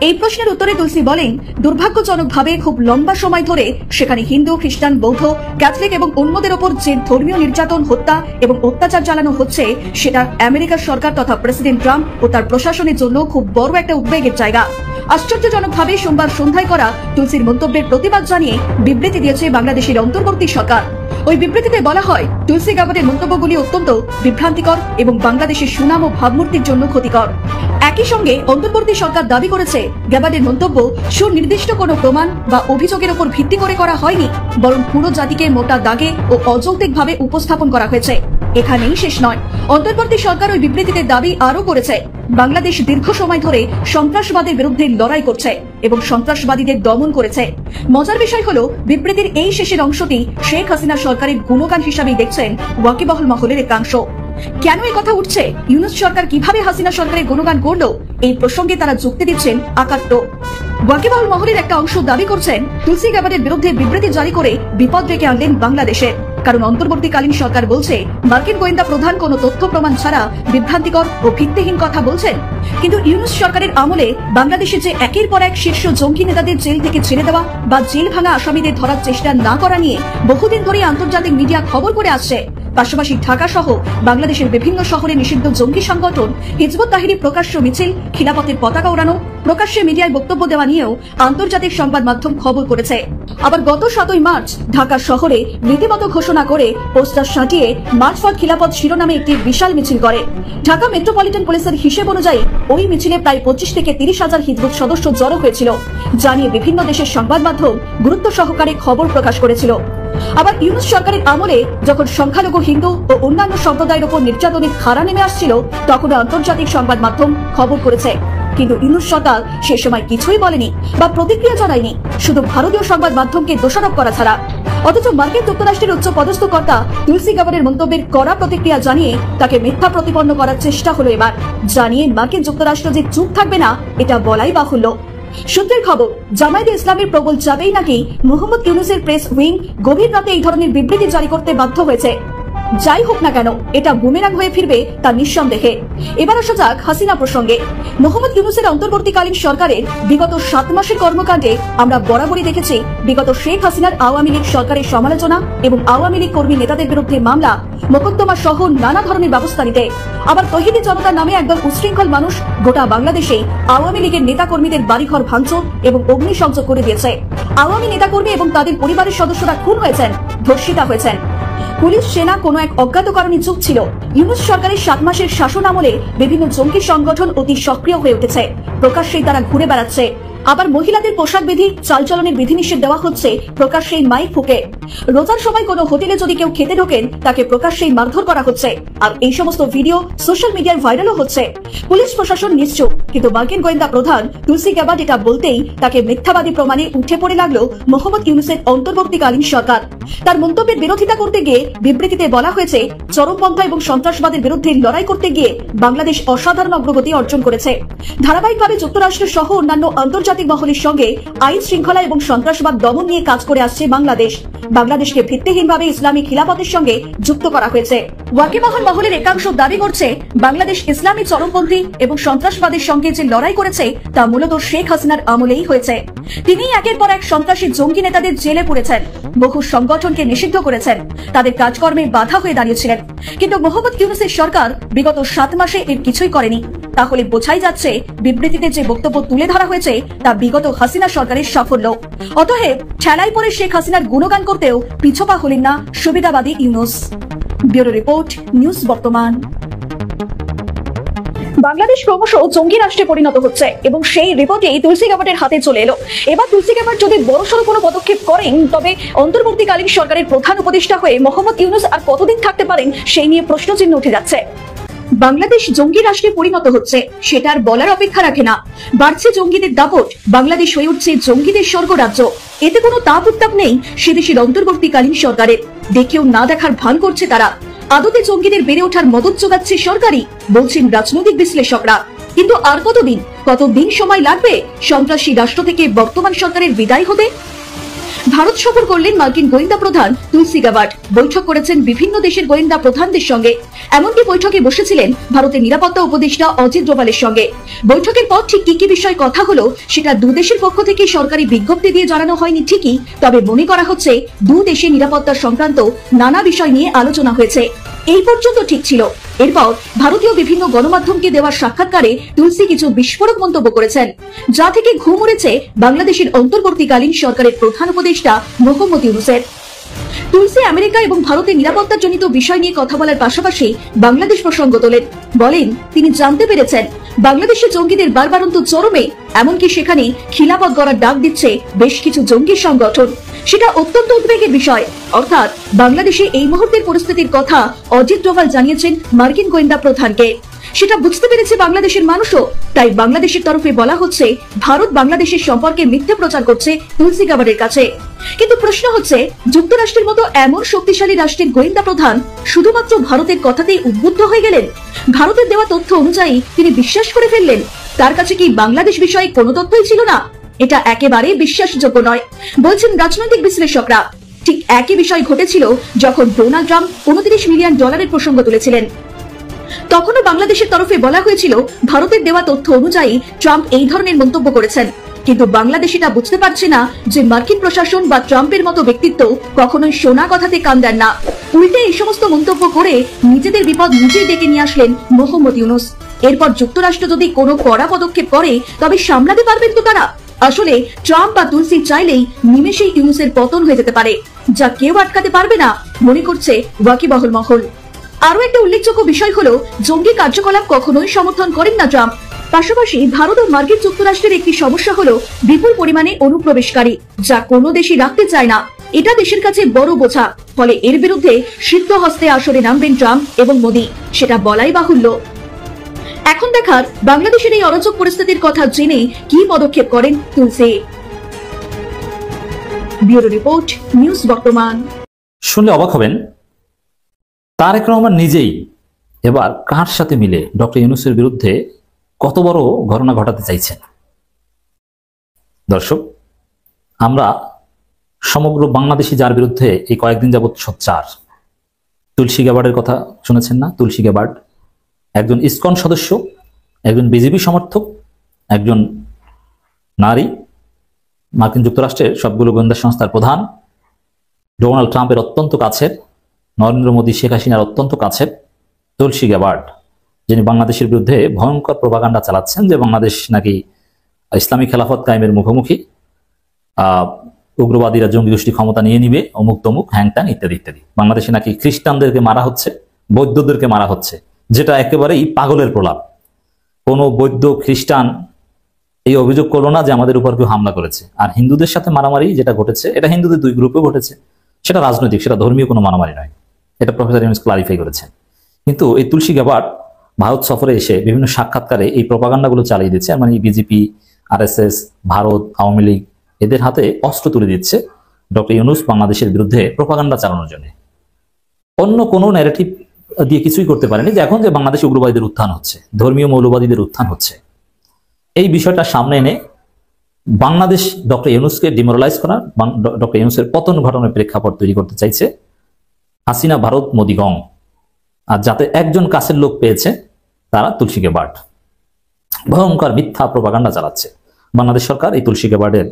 এই প্রশ্নের উত্তরে তুলসী বলেন, দুর্ভাগ্যজনকভাবে খুব লম্বা সময় ধরে সেখানে হিন্দু, খ্রিস্টান, বৌদ্ধ, ক্যাথলিক এবং অন্যদের ওপর যে ধর্মীয় নির্যাতন, হত্যা এবং অত্যাচার চালানো হচ্ছে সেটা আমেরিকার সরকার তথা প্রেসিডেন্ট ট্রাম্প ও তার প্রশাসনের জন্য খুব বড় একটা উদ্বেগের জায়গা। আশ্চর্যজনকভাবে সোমবার সন্ধ্যায় করা তুলসীর মন্তব্যের প্রতিবাদ জানিয়ে বিবৃতি দিয়েছে বাংলাদেশের অন্তর্বর্তী সরকার। ওই বিবৃতিতে বলা হয়, তুলসী গাবাদের মন্তব্যগুলি অত্যন্ত বিভ্রান্তিকর এবং বাংলাদেশের সুনাম ও ভাবমূর্তির জন্য ক্ষতিকর। একই সঙ্গে অন্তর্বর্তী সরকার দাবি করেছে গাবাদের মন্তব্য সুনির্দিষ্ট কোনো প্রমাণ বা অভিযোগের উপর ভিত্তি করে করা হয়নি, বরং পুরো জাতিকে মোটা দাগে ও অযৌক্তিকভাবে উপস্থাপন করা হয়েছে। এখানেই শেষ নয়, অন্তর্বর্তী সরকার ওই বিবৃতিতে দাবি আরও করেছে বাংলাদেশ দীর্ঘ সময় ধরে সন্ত্রাসবাদের বিরুদ্ধে লড়াই করছে এবং সন্ত্রাসবাদীদের দমন করেছে। মজার বিষয় হলো বিবৃতির এই শেষের অংশটি শেখ হাসিনা সরকারের গুণগান হিসাবেই দেখছেন ওয়াকিবহাল মহলের একাংশ। কেন এই কথা উঠছে, ইউনূস সরকার কিভাবে হাসিনা সরকারের গুণগান করলো, এই প্রসঙ্গে তারা যুক্তি দিচ্ছেন আকাট্য। ওয়াকিবহাল মহলের একটা অংশ দাবি করছেন তুলসী গাবাদের বিরুদ্ধে বিবৃতি জারি করে বিপদ ডেকে আনলেন বাংলাদেশের, কারণ অন্তর্বর্তীকালীন সরকার বলছে মার্কিন গোয়েন্দা প্রধান কোনো তথ্য প্রমাণ ছাড়া বিভ্রান্তিকর ও ভিত্তিহীন কথা বলছেন। কিন্তু ইউনূস সরকারের আমলে বাংলাদেশে যে একের পর এক শীর্ষ জঙ্গি নেতাদের জেল থেকে ছেড়ে দেওয়া বা জেল ভাঙা আসামিদের ধরার চেষ্টা না করা নিয়ে বহুদিন ধরে আন্তর্জাতিক মিডিয়া খবর করে আসছে। পাশাপাশি ঢাকা সহ বাংলাদেশের বিভিন্ন শহরে নিষিদ্ধ জঙ্গি সংগঠন হিজবুত তাহরী প্রকাশ্য মিছিল, খিলাফতের পতাকা ওড়ানো, প্রকাশ্যে মিডিয়ায় বক্তব্য দেওয়া নিয়েও আন্তর্জাতিক সংবাদ মাধ্যম খবর করেছে। আবার গত 7ই মার্চ ঢাকা শহরে রীতিমতো ঘোষণা করে পোস্টার সাটিয়ে মার্চ ফর খিলাফত শিরোনামে একটি বিশাল মিছিল করে। ঢাকা মেট্রোপলিটন পুলিশের হিসেব অনুযায়ী ওই মিছিলে প্রায় 25 থেকে 30,000 হিজবুত সদস্য জড়ো হয়েছিল, যা নিয়ে বিভিন্ন দেশের সংবাদ মাধ্যম গুরুত্ব সহকারে খবর প্রকাশ করেছিল। আবার ইউনূস সরকারের আমলে যখন সংখ্যালঘু হিন্দু ও অন্যান্য সম্প্রদায়ের উপর নির্যাতনের ধারা নেমে আসছিল, তখন আন্তর্জাতিক সংবাদ মাধ্যম খবর করেছে। কিন্তু ইউনূস সরকার সে সময় কিছুই বলেনি বা প্রতিক্রিয়া জানায়নি, শুধু ভারতীয় সংবাদ মাধ্যমকে দোষারোপ করা ছাড়া। অথচ মার্কিন যুক্তরাষ্ট্রের উচ্চ পদস্থ কর্তা তুলসী গাবাদের মন্তব্যের কড়া প্রতিক্রিয়া জানিয়ে তাকে মিথ্যা প্রতিপন্ন করার চেষ্টা হলো এবার, জানিয়ে মার্কিন যুক্তরাষ্ট্র যে চুপ থাকবে না এটা বলাই বাহুল্য। সূত্রের খবর, জামায়াতে ইসলামের প্রবল চাপেই নাকি মোহাম্মদ ইউনূসের প্রেস উইং গভীর রাতে এই ধরনের বিবৃতি জারি করতে বাধ্য হয়েছে। যাই হোক না কেন, এটা বুমেরাং হয়ে ফিরবে তা নিঃসন্দেহে। এবার আসা যাক হাসিনা প্রসঙ্গে। মোহাম্মদ ইউনূসের অন্তর্বর্তীকালীন সরকারের বিগত 7 মাসের কর্মকাণ্ডে আমরা বরাবরই দেখেছি বিগত শেখ হাসিনার আওয়ামী লীগ সরকারের সমালোচনা এবং আওয়ামী লীগ কর্মী নেতাদের বিরুদ্ধে মামলা, মোকদ্দমা সহ নানা ধরনের ব্যবস্থা নিতে। আবার তৌহিদি জনতার নামে একদল উশৃঙ্খল মানুষ গোটা বাংলাদেশে আওয়ামী লীগের নেতাকর্মীদের বাড়িঘর ভাঙচুর এবং অগ্নিসংযোগ করে দিয়েছে। আওয়ামী নেতাকর্মী এবং তাদের পরিবারের সদস্যরা খুন হয়েছেন, ধর্ষিতা হয়েছেন। পুলিশ, সেনা কোনো এক অজ্ঞাত কারণে চুপ ছিল। ইউনূস সরকারের 7 মাসের শাসন আমলে বিভিন্ন জঙ্গি সংগঠন অতি সক্রিয় হয়ে উঠেছে, প্রকাশ্যেই তারা ঘুরে বেড়াচ্ছে। আবার মহিলাদের পোশাক বিধি, চালচলনের বিধিনিষেধ দেওয়া হচ্ছে প্রকাশ্যেই মাইক ফুঁকে। রোজার সময় কোনো হোটেলে যদি কেউ খেতে ঢোকেন তাকে প্রকাশ্যেই মারধর করা হচ্ছে, আর এই সমস্ত ভিডিও সোশ্যাল মিডিয়ায় ভাইরালও হচ্ছে। পুলিশ প্রশাসন নিশ্চুপ, কিন্তু মার্কিন গোয়েন্দা প্রধান তুলসী গাবাদ এটা বলতেই তাকে মিথ্যাবাদী প্রমাণে উঠে পড়ে লাগলো মোহাম্মদ ইউনূসের অন্তর্বর্তীকালীন সরকার। তার মন্তব্যের বিরোধিতা করতে গিয়ে বিবৃতিতে বলা হয়েছে, চরমপন্থা এবং সন্ত্রাসবাদের বিরুদ্ধে লড়াই করতে গিয়ে বাংলাদেশ অসাধারণ অগ্রগতি অর্জন করেছে। ধারাবাহিকভাবে যুক্তরাষ্ট্র সহ অন্যান্য আন্তর্জাতিক মহলের সঙ্গে আইন শৃঙ্খলা এবং সন্ত্রাসবাদ দমন নিয়ে কাজ করে আসছে বাংলাদেশ। বাংলাদেশকে ভিত্তিহীনভাবে ইসলামী খিলাফতের সঙ্গে যুক্ত করা হয়েছে। ওয়াকিবহাল মহলের একাংশ দাবি করছে বাংলাদেশ ইসলামী চরমপন্থী এবং সন্ত্রাসবাদের সঙ্গে যে লড়াই করেছে তা মূলত শেখ হাসিনার আমলেই হয়েছে। তিনি একের পর এক সন্ত্রাসী জঙ্গি নেতাদের জেলে পুরেছেন, বহু সংগঠনকে নিষিদ্ধ করেছেন, তাদের কাজকর্মে বাধা হয়ে দাঁড়িয়েছিলেন। কিন্তু মোহাম্মদ ইউনূসের সরকার বিগত 7 মাসে এর কিছুই করেনি। তাহলে বোঝাই যাচ্ছে বিবৃতিতে যে বক্তব্য তুলে ধরা হয়েছে তা বিগত হাসিনা সরকারের সাফল্য। অতএব ঠেলায় পরে শেখ হাসিনার গুণগান করতেও পিছপা হলেন না সুবিধাবাদী ইউনূস। ব্যুরো রিপোর্ট, নিউজ বর্তমান। বাংলাদেশ ক্রমশ জঙ্গি রাষ্ট্রে পরিণত হচ্ছে এবং সেই রিপোর্টেই তুলসী গাবাদের হাতে চলে এলো। এবার তুলসী গাবাদ যদি বড়সড় কোনো পদক্ষেপ করেন, তবে অন্তর্বর্তীকালীন সরকারের প্রধান উপদেষ্টা হয়ে মোহাম্মদ ইউনূস আর কতদিন থাকতে পারেন সেই নিয়ে প্রশ্নচিহ্ন উঠে যাচ্ছে। বাংলাদেশ জঙ্গি রাষ্ট্রে পরিণত হচ্ছে সেটা আর বলার অপেক্ষা রাখে না। বাড়ছে জঙ্গিদের দাপট, বাংলাদেশ হয়ে উঠছে জঙ্গিদের স্বর্গরাজ্য। এতে কোনো তাপ উত্তাপ নেই সে দেশের অন্তর্বর্তীকালীন সরকারের। দেখেও না দেখার ভান করছে তারা। আদতে জঙ্গিদের বেড়ে ওঠার মদত যোগাচ্ছে সরকারই, বলছেন রাজনৈতিক বিশ্লেষকরা। কিন্তু আর কতদিন সময় লাগবে সন্ত্রাসী রাষ্ট্র থেকে বর্তমান সরকারের বিদায় হতে? ভারত সফর করলেন মার্কিন গোয়েন্দা প্রধান তুলসি গ্যাবার্ড। বৈঠক করেছেন বিভিন্ন দেশের গোয়েন্দা প্রধানদের সঙ্গে। এমনকি বৈঠকে বসেছিলেন ভারতের নিরাপত্তা উপদেষ্টা অজিত ডোভালের সঙ্গে। বৈঠকের পর ঠিক কি কি বিষয়ে কথা হলো সেটা দু দেশের পক্ষ থেকে সরকারি বিজ্ঞপ্তি দিয়ে জানানো হয়নি ঠিকই, তবে মনে করা হচ্ছে দু দেশের নিরাপত্তা সংক্রান্ত নানা বিষয় নিয়ে আলোচনা হয়েছে। এই পর্যন্ত ঠিক ছিল। এরপর ভারতীয় বিভিন্ন গণমাধ্যমকে দেওয়া সাক্ষাৎকারে তুলসি কিছু বিস্ফোরক মন্তব্য করেছেন, যা থেকে ঘুম উড়েছে বাংলাদেশের অন্তর্বর্তীকালীন সরকারের প্রধান উপদেষ্টা মোহাম্মদ ইউনূসের। তুলসি আমেরিকা এবং ভারতের নিরাপত্তা জনিত বিষয় নিয়ে কথা বলার পাশাপাশি বাংলাদেশ প্রসঙ্গ তোলেন। বলেন তিনি জানতে পেরেছেন বাংলাদেশের জঙ্গিদের বারবারন্ত চরমে, এমনকি সেখানে খিলাফত গড়ার ডাক দিচ্ছে বেশ কিছু জঙ্গি সংগঠন। সেটা অত্যন্ত উদ্বেগের বিষয়। অর্থাৎ বাংলাদেশে এই মুহূর্তের পরিস্থিতির কথা অজিত ডোভাল জানিয়েছেন মার্কিন গোয়েন্দা প্রধানকে। সেটা বুঝতে পেরেছে বাংলাদেশের মানুষও। তাই বাংলাদেশের তরফে বলা হচ্ছে ভারত বাংলাদেশের সম্পর্কে মিথ্যে প্রচার করছে তুলসি গ্যাবার্ডের কাছে। কিন্তু প্রশ্ন হচ্ছে, যুক্তরাষ্ট্রের মতো এমন শক্তিশালী রাষ্ট্রের গোয়েন্দা প্রধান শুধুমাত্র ভারতের কথাতেই উদ্বুদ্ধ হয়ে গেলেন? ভারতের দেওয়া তথ্য অনুযায়ী তিনি বিশ্বাস করে ফেললেন? তার কাছে কি বাংলাদেশ বিষয়ে কোনো তথ্যই ছিল না? এটা একেবারে বিশ্বাসযোগ্য নয়, বলছেন রাজনৈতিক বিশ্লেষকরা। ঠিক একই বিষয় ঘটেছিল যখন ডোনাল্ড ট্রাম্প $29 মিলিয়ন প্রসঙ্গ তুলেছিলেন। তখনও বাংলাদেশের তরফে বলা হয়েছিল ভারতের দেওয়া তথ্য অনুযায়ী ট্রাম্প এই ধরনের মন্তব্য করেছেন। কিন্তু বাংলাদেশ এটা বুঝতে পারছে না যে মার্কিন প্রশাসন বা ট্রাম্পের মতো ব্যক্তিত্ব কখনোই শোনা কথাতে কান দেন না। উল্টে এই সমস্ত মন্তব্য করে নিজেদের বিপদ নিজেই ডেকে নিয়ে আসলেন মোহাম্মদ ইউনূস। এরপর যুক্তরাষ্ট্র যদি কোনো কড়া পদক্ষেপ করে তবে সামলাতে পারবেন তো তারা? আসলে ট্রাম্প বা তুলসি চাইলেই নিমেষেই ইউনূসের পতন হয়ে যেতে পারে, যা কেউ আটকাতে পারবে না মনে করছে ওয়াকিবহাল মহল। আরো একটা উল্লেখযোগ্য বিষয় হলো, জঙ্গি কার্যকলাপ কখনোই সমর্থন করেন না ট্রাম্প। পাশাপাশি ভারত ও মার্কিন যুক্তরাষ্ট্রের একটি সমস্যা হলো বিপুল পরিমাণে অনুপ্রবেশকারী, যা কোনো দেশই রাখতে চায় না। এটা দেশের কাছে বড় বোঝা। ফলে এর বিরুদ্ধে সিদ্ধ হস্তে আসরে নামবেন ট্রাম্প এবং মোদি, সেটা বলাই বাহুল্য। এখন দেখার বাংলাদেশের এই অরাজক পরিস্থিতির কথা জেনে কি পদক্ষেপ করেন তুলসি। ব্যুরো রিপোর্ট, নিউজ বর্তমান। শুনলে অবাক হবেন, তারেক রহমান নিজেই এবার কার সাথে মিলে ডক্টর ইউনূসের বিরুদ্ধে কত বড় ঘটনা ঘটাতে চাইছেন। দর্শক, আমরা সমগ্র বাংলাদেশি যার বিরুদ্ধে এই কয়েকদিন যাবৎ সোচ্চার, তুলসি গ্যাবার্ডের কথা শুনেছেন না? তুলসি গ্যাবার্ড একজন ইসকন সদস্য, একজন বিজেপি সমর্থক, একজন নারী, মার্কিন যুক্তরাষ্ট্রের সবগুলো গোয়েন্দা সংস্থার প্রধান, ডোনাল্ড ট্রাম্পের অত্যন্ত কাছের, নরেন্দ্র মোদী, শেখ হাসিনার অত্যন্ত কাছের তুলসি গ্যাবার্ড, যিনি বাংলাদেশের বিরুদ্ধে ভয়ঙ্কর প্রোপাগান্ডা চালাচ্ছেন যে বাংলাদেশ নাকি ইসলামী খেলাফত কায়েমের মুখোমুখি, উগ্রবাদীরা জঙ্গি গোষ্ঠী ক্ষমতা নিয়ে নিবে, অমুক তমুক হ্যাংট্যাং ইত্যাদি ইত্যাদি। বাংলাদেশে নাকি খ্রিস্টানদেরকে মারা হচ্ছে, বৌদ্ধদেরকে মারা হচ্ছে, যেটা একেবারেই পাগলের প্রলাপ। কোনো বৌদ্ধ খ্রিস্টান এই অভিযোগ করলো না যে আমাদের উপর কেউ হামলা করেছে। আর হিন্দুদের সাথে মারামারি যেটা ঘটেছে, এটা হিন্দুদের দুই গ্রুপে ঘটেছে, সেটা রাজনৈতিক, সেটা ধর্মীয় কোনো মারামারি নয়। এটা প্রফেসর ইউনূস ক্লারিফাই করেছেন। কিন্তু এই তুলসি গ্যাবার্ড ভারত সফরে এসে বিভিন্ন সাক্ষাৎকারে এই প্রোপাগান্ডাগুলো চালিয়ে দিচ্ছে। মানে বিজেপি, RSS, ভারত, আওয়ামী লীগ এদের হাতে অস্ত্র তুলে দিচ্ছে ডক্টর ইউনূস বাংলাদেশের বিরুদ্ধে প্রোপাগান্ডা চালানোর জন্য। অন্য কোনো ন্যারেটিভ দিয়ে কিছুই করতে পারেনি যে এখন যে বাংলাদেশে উগ্রবাদীদের উত্থান হচ্ছে, ধর্মীয় মৌলবাদীদের উত্থান হচ্ছে, এই বিষয়টা সামনে এনে বাংলাদেশ ডক্টর ইউনূসকে ডিমোরালাইজ করার, ডক্টর ইউনূসের পতন ঘটনার প্রেক্ষাপট তৈরি করতে চাইছে হাসিনা, ভারত, মোদি গং। আর যাতে একজন কাছের লোক পেয়েছে তারা তুলসি গ্যাবার্ড। ভয়ঙ্কর মিথ্যা প্রোপাগান্ডা চালাচ্ছে। বাংলাদেশ সরকার এই তুলসি গ্যাবার্ডের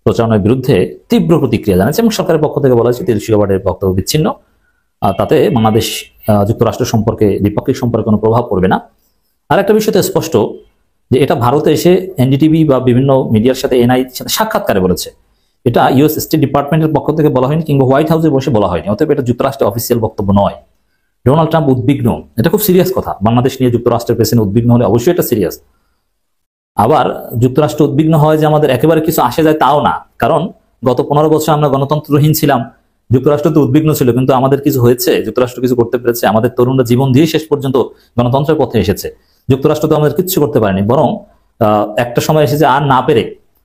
প্রচারণার বিরুদ্ধে তীব্র প্রতিক্রিয়া জানাচ্ছে এবং সরকারের পক্ষ থেকে বলা হয়েছে তুলসি গ্যাবার্ডের বক্তব্য বিচ্ছিন্ন, তাতে বাংলাদেশ যুক্তরাষ্ট্র সম্পর্কে, দ্বিপাক্ষিক সম্পর্কে কোনো প্রভাব পড়বে না। আর একটা বিষয় তো স্পষ্ট যে এটা ভারতে এসে NDTV বা বিভিন্ন মিডিয়ার সাথে NI সাথে সাক্ষাৎকারে বলেছে। এটা US স্টেট ডিপার্টমেন্টের পক্ষ থেকে বলা হয়নি কিংবা হোয়াইট হাউসে বসে বলা হয়নি। অতএব এটা যুক্তরাষ্ট্রের অফিসিয়াল বক্তব্য নয়। ডোনাল্ড ট্রাম্প উদ্বিগ্ন, এটা খুব সিরিয়াস কথা। বাংলাদেশ নিয়ে যুক্তরাষ্ট্রের প্রেসিডেন্ট উদ্বিগ্ন হলে অবশ্যই এটা সিরিয়াস। আবার যুক্তরাষ্ট্র উদ্বিগ্ন হয় যে আমাদের একেবারে কিছু আসে যায় তাও না, কারণ গত 15 বছর আমরা গণতন্ত্রহীন ছিলাম, যুক্তরাষ্ট্র তো উদ্বিগ্ন ছিল, কিন্তু আমাদের কিছু হয়েছে, যুক্তরাষ্ট্র কিছু করতে পেরেছে, আমাদের তরুণরা জীবন দিয়ে শেষ পর্যন্ত গণতন্ত্রের পথে এসেছে। যুক্তরাষ্ট্র তো আমাদের কিচ্ছু করতে পারেনি, বরং একটা সময় এসেছে আর না পেরে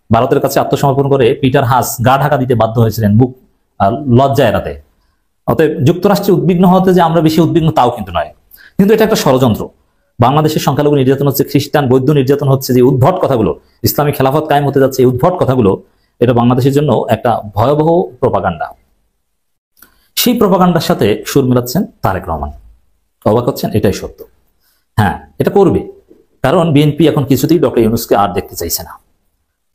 ভারতের কাছে আত্মসমর্পণ করে পিটার হাস গা ঢাকা দিতে বাধ্য হয়েছিলেন মুখ লজ্জা এড়াতে। অতএব যুক্তরাষ্ট্রে উদ্বিগ্ন হতে যে আমরা বেশি উদ্বিগ্ন তাও কিন্তু নয়, কিন্তু এটা একটা ষড়যন্ত্র। বাংলাদেশের সংখ্যালঘু নির্যাতন হচ্ছে, খ্রিস্টান বৌদ্ধ নির্যাতন হচ্ছে, যে উদ্ভট কথাগুলো, ইসলামী খেলাফত কায়েম হতে যাচ্ছে, এই উদ্ভট কথাগুলো এটা বাংলাদেশের জন্য একটা ভয়াবহ প্রপাগান্ডা। সেই প্রপাগান্ডার সাথে সুর মেলাচ্ছেন তারেক রহমান। অবাক হচ্ছেন? এটাই সত্য। হ্যাঁ, এটা করবে, কারণ বিএনপি এখন কিছুতেই ডক্টর ইউনূসকে আর দেখতে চাইছে না,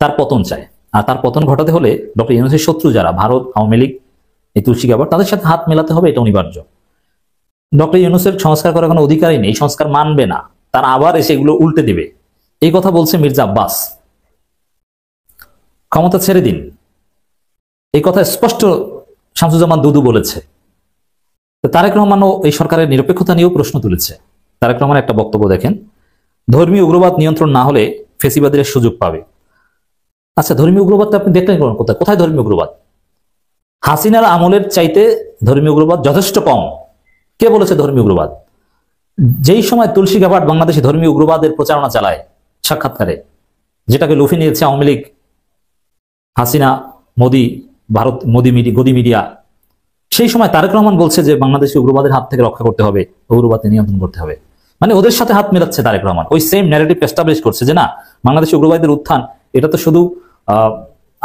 তার পতন চায়। আর তার পতন ঘটাতে হলে ডক্টর ইউনূসের শত্রু যারা ভারত, আওয়ামী লীগ, এই তুলসী গ্যাবার্ড, তাদের সাথে হাত মেলাতে হবে, এটা অনিবার্য। ডক্টর ইউনূসের সংস্কার করার কোনো অধিকারই নেই, সংস্কার মানবে না, তারা আবার এসে এগুলো উল্টে দিবে, এই কথা বলছে মির্জা আব্বাস। ক্ষমতা ছেড়ে দিন, এই কথা স্পষ্ট শামসুজ্জামান দুদু বলেছে। তারেক রহমানও এই সরকারের নিরপেক্ষতা নিয়েও প্রশ্ন তুলেছে। তারেক রহমান একটা বক্তব্য দেখেন, ধর্মীয় উগ্রবাদ নিয়ন্ত্রণ না হলে ফেসিবাদের সুযোগ পাবে। আচ্ছা, ধর্মীয় উগ্রবাদটা আপনি দেখলেন কোথায়? কোথায় ধর্মীয় উগ্রবাদ? হাসিনার আমলের চাইতে ধর্মীয় উগ্রবাদ যথেষ্ট কম। কে বলেছে ধর্মীয় উগ্রবাদ? যেই সময় তুলসী গ্যাবার্ড বাংলাদেশে ধর্মীয় উগ্রবাদের প্রচারণা চালায় সাক্ষাৎকারে, যেটাকে লুফে নিয়েছে আওয়ামী লীগ, হাসিনা, মোদি, ভারত, গদি মিডিয়া, সেই সময় তারেক রহমান বলছে যে বাংলাদেশে উগ্রবাদের হাত থেকে রক্ষা করতে হবে, উগ্রবাদকে নিয়ন্ত্রণ করতে হবে। মানে ওদের সাথে হাত মেলাচ্ছে তারেক রহমান, ওই সেম ন্যারেটিভ এস্টাবলিশ করছে যে না, বাংলাদেশে উগ্রবাদের উত্থান এটা তো শুধু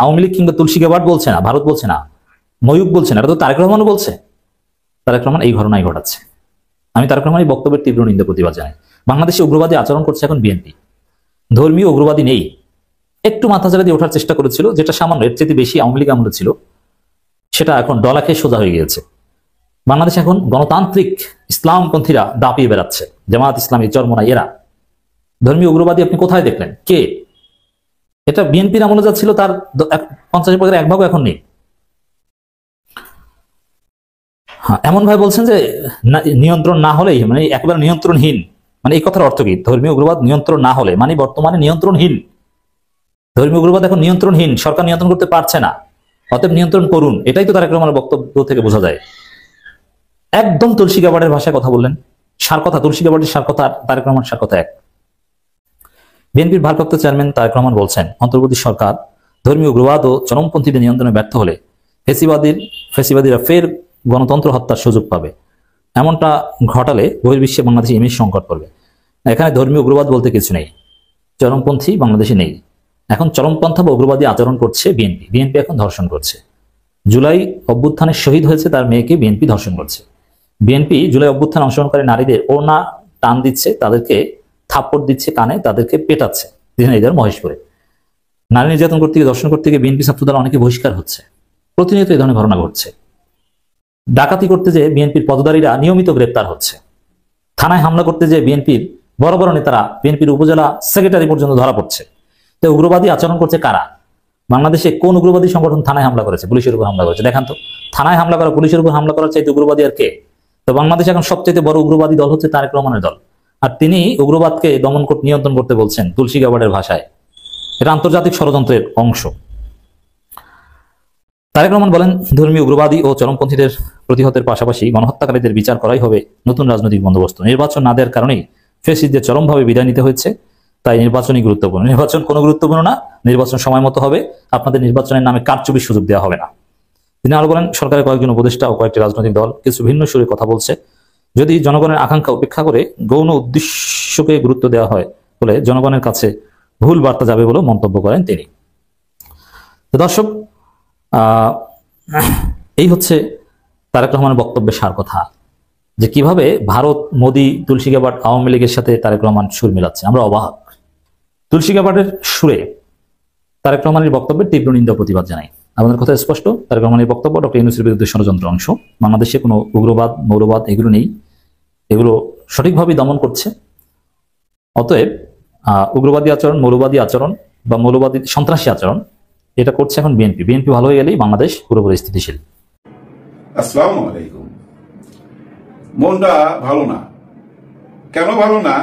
আওয়ামী লীগ কিংবা তুলসী গ্যাবার্ড বলছে না, ভারত বলছে না, ময়ূক বলছে না, এটা তো তারেক রহমানও বলছে। তারেক রহমান এই ঘটনাই ঘটাচ্ছে। আমি তারেক রহমানের বক্তব্যের তীব্র নিন্দা প্রতিবাদ জানাই। বাংলাদেশে উগ্রবাদী আচরণ করছে এখন বিএনপি। ধর্মীয় উগ্রবাদী নেই, একটু মাথাচাড়া দিয়ে ওঠার চেষ্টা করেছিল, যেটা সামান্য, এর চেয়ে বেশি আওয়ামী লীগ আমলে ছিল, সেটা এখন ডলা খেয়ে সোজা হয়ে গিয়েছে। বাংলাদেশ এখন গণতান্ত্রিক ইসলামপন্থীরা দাপিয়ে বেড়াচ্ছে, জামাত ইসলামী, চরমোনা, এরা। ধর্মীয় উগ্রবাদী আপনি কোথায় দেখলেন? কে? এটা বিএনপির আমলে যা ছিল তার 50% এক ভাগও এখন নেই। হ্যাঁ, এমন ভাবে বলছেন যে নিয়ন্ত্রণ না হলেই, মানে একেবারে নিয়ন্ত্রণহীন, মানে এই কথার অর্থ কি? ধর্মীয় উগ্রবাদ নিয়ন্ত্রণ না হলে মানে বর্তমানে নিয়ন্ত্রণহীন। ধর্মীয় উগ্রবাদ এখন নিয়ন্ত্রণহীন, সরকার নিয়ন্ত্রণ করতে পারছে না, অতএব নিয়ন্ত্রণ করুন। এটাই তো তারেক রহমানের বক্তব্য থেকে বোঝা যায়। একদম তুলসী গ্যাবার্ডের ভাষায় কথা বললেন, সার কথা, তুলসী গ্যাবার্ডের সার কথা, তারেক রহমান সার কথা এক। বিএনপির ভারপ্রাপ্ত চেয়ারম্যান তারেক রহমান বলছেন, অন্তর্বর্তী সরকার ধর্মীয় উগ্রবাদ ও চরমপন্থীদের নিয়ন্ত্রণে ব্যর্থ হলে ফেসিবাদীরা ফের গণতন্ত্র হত্যার সুযোগ পাবে। এমনটা ঘটালে বহির্বিশ্বে বাংলাদেশে ইমেজ সংকট পড়বে। এখানে ধর্মীয় উগ্রবাদ বলতে কিছু নেই, চরমপন্থী বাংলাদেশে নেই। এখন চরমপন্থা বা উগ্রবাদী আচরণ করছে বিএনপি। বিএনপি এখন ধর্ষণ করছে। জুলাই অভ্যুত্থানে শহীদ হয়েছে তার মেয়েকে বিএনপি ধর্ষণ করছে। বিএনপি জুলাই অভ্যুত্থানে অংশগ্রহণকারী নারীদের ওড়না টান দিচ্ছে, তাদেরকে থাপ্পড় দিচ্ছে কানে, তাদেরকে পেটাচ্ছে দিনাজপুর, মহেশপুরে। নারী নির্যাতন করতে গিয়ে, দর্শন করতে গিয়ে বিএনপি ছাত্রদল অনেকে বহিষ্কার হচ্ছে। প্রতিনিয়ত এই ধরনের ঘটনা ঘটছে। ডাকাতি করতে যে বিএনপির পদধারীরা নিয়মিত গ্রেপ্তার হচ্ছে। থানায় হামলা করতে যে বিএনপির বড় বড় নেতারা, বিএনপির উপজেলা সেক্রেটারি পর্যন্ত ধরা পড়ছে। তো উগ্রবাদী আচরণ করছে কারা? বাংলাদেশে কোন উগ্রবাদী সংগঠন থানায় হামলা করেছে, পুলিশের উপর হামলা করেছে? দেখান তো। থানায় হামলা করা, পুলিশের উপর হামলা করার চাইতে উগ্রবাদী আর কে? তো বাংলাদেশে এখন সবচেয়ে বড় উগ্রবাদী দল হচ্ছে তারেক রহমানের দল, আর তিনি উগ্রবাদকে দমন নিয়ন্ত্রণ করতে বলছেন তুলসী গ্যাবার্ডের ভাষায়। এটা আন্তর্জাতিক ষড়যন্ত্রের অংশ। তারেক রহমান বলেন, ধর্মীয় উগ্রবাদী ও চরমপন্থীদের প্রতিহতের পাশাপাশি গণহত্যাকারীদের বিচার করাই হবে নতুন রাজনৈতিক বন্দোবস্ত। নির্বাচন না দেওয়ার কারণেই ফ্যাসিস্টদের চরমভাবে বিদায় নিতে হয়েছে, তাই নির্বাচনই গুরুত্বপূর্ণ। নির্বাচন কোনো গুরুত্বপূর্ণ না, নির্বাচন সময় মতো হবে, আপনাদের নির্বাচনের নামে কারচুপির সুযোগ দেওয়া হবে না। তিনি আরো বলেন, সরকারের কয়েকজন উপদেষ্টা ও কয়েকটি রাজনৈতিক দল কিছু ভিন্ন সুরে কথা বলছে। যদি জনগণের আকাঙ্ক্ষা উপেক্ষা করে গৌণ উদ্দেশ্যকে গুরুত্ব দেওয়া হয় বলে জনগণের কাছে ভুল বার্তা যাবে বলে মন্তব্য করেন তিনি। দর্শক, এই হচ্ছে তারেক রহমানের বক্তব্যের সার কথা, যে কিভাবে ভারত, মোদি, তুলসী গ্যাবার্ড, আওয়ামী লীগের সাথে তারেক রহমান সুর মিলাচ্ছে। আমরা অবাক। তুলসী গ্যাবার্ডের সুরে তারেক রহমানের বক্তব্যের তীব্র নিন্দা প্রতিবাদ জানাই। আমাদের কথা স্পষ্ট, তারেক রহমানের বক্তব্য ডক্টর ইউনূসের বিরুদ্ধে ষড়যন্ত্র অংশ। বাংলাদেশে কোনো উগ্রবাদ, মৌলবাদ এগুলো নেই, এগুলো সঠিকভাবে দমন করছে। অতএব উগ্রবাদী আচরণ, মৌলবাদী আচরণ বা মৌলবাদী সন্ত্রাসী আচরণ এটা করছে এখন বিএনপি। বিএনপি ভালো হয়ে গেলেই বাংলাদেশ পুরোপুরি স্থিতিশীল। আসসালামু আলাইকুম। মনটা ভালো না। কেন ভালো না?